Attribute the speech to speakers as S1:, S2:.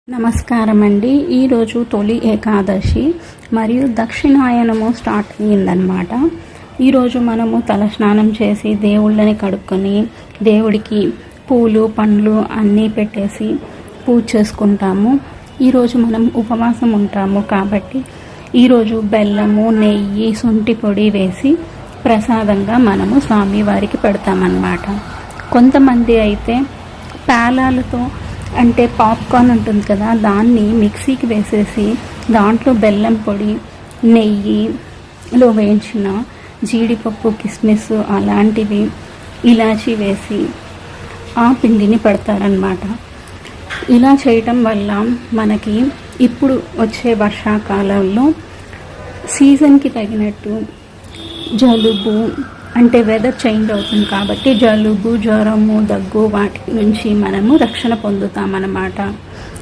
S1: నమస్కారం అండి. ఈరోజు తొలి ఏకాదశి మరియు దక్షిణాయనము స్టార్ట్ అయ్యిందనమాట. ఈరోజు మనము తలస్నానం చేసి దేవుళ్ళని కడుక్కొని దేవుడికి పూలు పండ్లు అన్నీ పెట్టేసి పూజ చేసుకుంటాము. ఈరోజు మనం ఉపవాసం ఉంటాము కాబట్టి ఈరోజు బెల్లము నెయ్యి శొంఠి పొడి వేసి ప్రసాదంగా మనము స్వామివారికి పెడతామన్నమాట. కొంతమంది అయితే పేలాలతో అంటే పాప్కార్న్ ఉంటుంది కదా, దాన్ని మిక్సీకి వేసేసి దాంట్లో బెల్లం పొడి నెయ్యిలో వేయించిన జీడిపప్పు కిస్మిస్ అలాంటివి ఇలాచీ వేసి ఆ పిండిని పెడతారనమాట. ఇలా చేయటం వల్ల మనకి ఇప్పుడు వచ్చే వర్షాకాలంలో సీజన్కి తగినట్టు జలుబు అంటే వెదర్ చేంజ్ అవుతుంది కాబట్టి జలుబు జ్వరము దగ్గు వాటి నుంచి మనము రక్షణ పొందుతామన్నమాట.